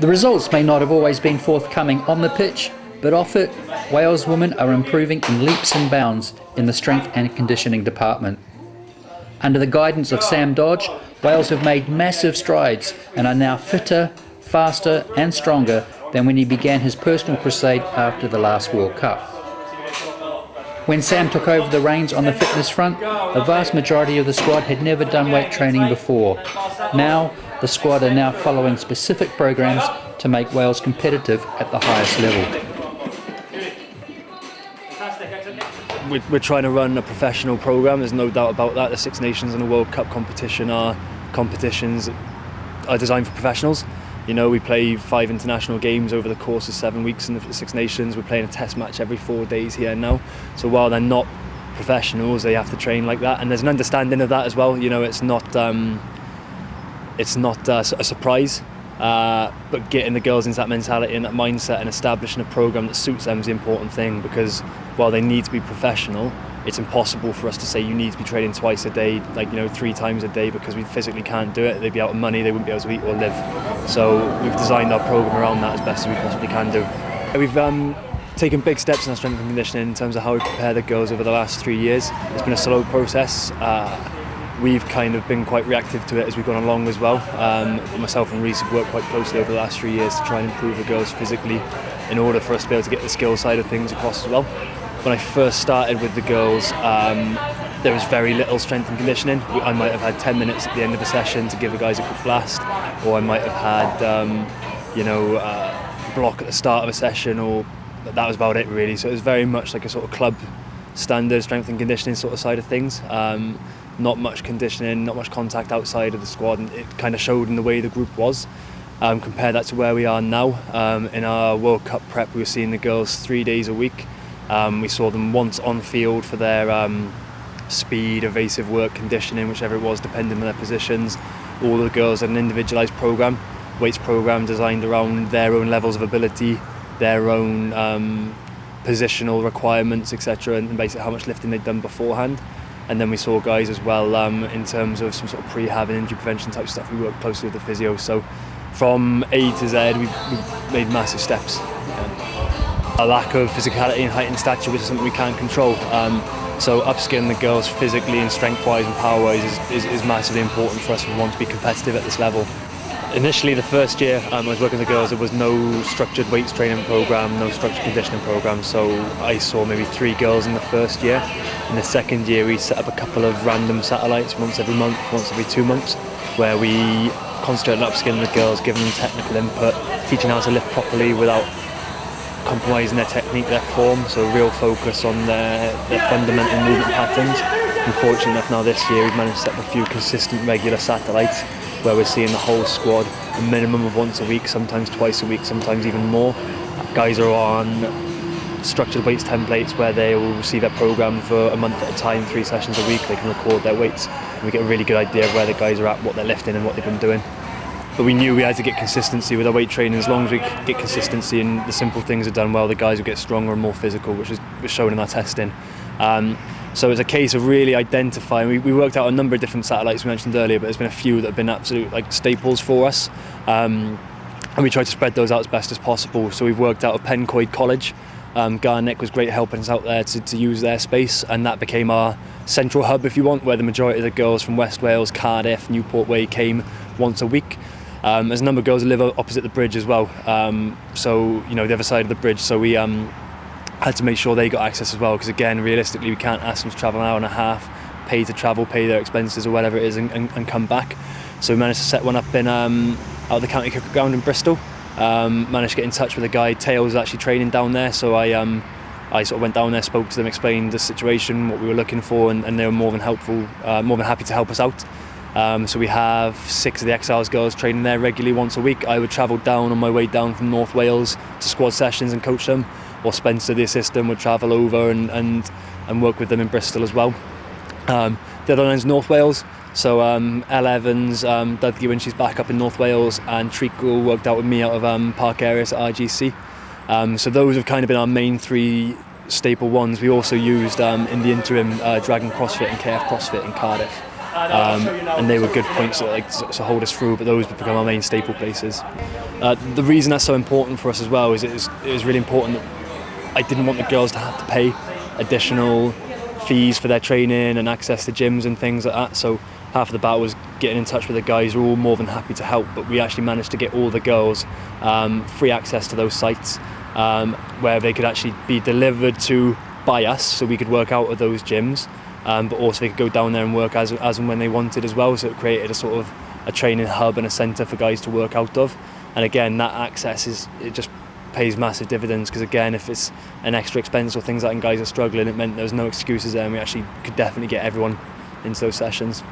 The results may not have always been forthcoming on the pitch, but off it, Wales women are improving in leaps and bounds in the strength and conditioning department. Under the guidance of Sam Dodge, Wales have made massive strides and are now fitter, faster and stronger than when he began his personal crusade after the last World Cup. When Sam took over the reins on the fitness front, the vast majority of the squad had never done weight training before. Now, the squad are now following specific programs to make Wales competitive at the highest level. We're trying to run a professional program, there's no doubt about that. The Six Nations and the World Cup competition are competitions are designed for professionals. You know, we play 5 international games over the course of 7 weeks in the Six Nations. We're playing a test match every 4 days here now. So while they're not professionals, they have to train like that. And there's an understanding of that as well. You know, it's not a surprise. But getting the girls into that mentality and that mindset and establishing a program that suits them is the important thing, because while they need to be professional, it's impossible for us to say you need to be training twice a day, 3 times a day, because we physically can't do it. They'd be out of money, they wouldn't be able to eat or live. So we've designed our program around that as best as we possibly can do. We've taken big steps in our strength and conditioning in terms of how we prepare the girls over the last 3 years. It's been a slow process. We've kind of been quite reactive to it as we've gone along as well. Myself and Reece have worked quite closely over the last 3 years to try and improve the girls physically in order for us to be able to get the skill side of things across as well. When I first started with the girls, there was very little strength and conditioning. I might have had 10 minutes at the end of a session to give the guys a quick blast, or I might have had a block at the start of a session, or that was about it really. So it was very much like a sort of club standard strength and conditioning sort of side of things. Not much conditioning, not much contact outside of the squad, and it kind of showed in the way the group was. Compare that to where we are now. In our World Cup prep, we were seeing the girls 3 days a week. We saw them once on field for their speed, evasive work, conditioning, whichever it was, depending on their positions. All the girls had an individualised programme, weights programme designed around their own levels of ability, their own positional requirements, etc., and basically how much lifting they'd done beforehand. And then we saw guys as well in terms of some sort of prehab and injury prevention type stuff. We worked closely with the physio. So from A to Z, we've made massive steps. A lack of physicality and height and stature, which is something we can't control. So upskilling the girls physically and strength-wise and power-wise is massively important for us if we want to be competitive at this level. Initially, the first year I was working with the girls, there was no structured weights training program, no structured conditioning program, so I saw maybe 3 girls in the first year. In the second year, we set up a couple of random satellites, once every month, once every 2 months, where we concentrated on upskilling the girls, giving them technical input, teaching how to lift properly without compromising their technique, their form, so real focus on their fundamental movement patterns. Unfortunately enough, now this year we've managed to set up a few consistent regular satellites where we're seeing the whole squad a minimum of once a week, sometimes twice a week, sometimes even more. Guys are on structured weights templates where they will receive their program for a month at a time, 3 sessions a week. They can record their weights and we get a really good idea of where the guys are at, what they're lifting and what they've been doing. But we knew we had to get consistency with our weight training. As long as we get consistency and the simple things are done well, the guys will get stronger and more physical, which was shown in our testing. So it's a case of really identifying. We worked out a number of different satellites we mentioned earlier, but there's been a few that have been absolute staples for us. And we tried to spread those out as best as possible. So we've worked out of Pencoed College. Garnick was great helping us out there to use their space, and that became our central hub, if you want, where the majority of the girls from West Wales, Cardiff, Newport Way came once a week. There's a number of girls that live opposite the bridge as well, so the other side of the bridge, so we had to make sure they got access as well, because again, realistically we can't ask them to travel an hour and a half, pay to travel, pay their expenses or whatever it is, and come back. So we managed to set one up in out of the county cricket ground in Bristol. Managed to get in touch with a guy. Tails was actually training down there, so I sort of went down there, spoke to them, explained the situation, what we were looking for, and they were more than happy to help us out. So we have 6 of the Exiles girls training there regularly once a week. I would travel down on my way down from North Wales to squad sessions and coach them, or Spencer, the assistant, would travel over and work with them in Bristol as well. The other one is North Wales. So Elle Evans, Dudley when she's back up in North Wales, and Treacle worked out with me out of Park Areas at RGC. So those have kind of been our main 3 staple ones. We also used in the interim Dragon CrossFit and KF CrossFit in Cardiff. And they were good points to hold us through, but those would become our main staple places. The reason that's so important for us as well is it was really important that I didn't want the girls to have to pay additional fees for their training and access to gyms and things like that. So half of the battle was getting in touch with the guys who were all more than happy to help, but we actually managed to get all the girls free access to those sites where they could actually be delivered to by us, so we could work out of those gyms, but also they could go down there and work as and when they wanted as well. So it created a sort of a training hub and a centre for guys to work out of. And again, that access it just pays massive dividends, because again, if it's an extra expense or things like that and guys are struggling, it meant there was no excuses there, and we actually could definitely get everyone into those sessions.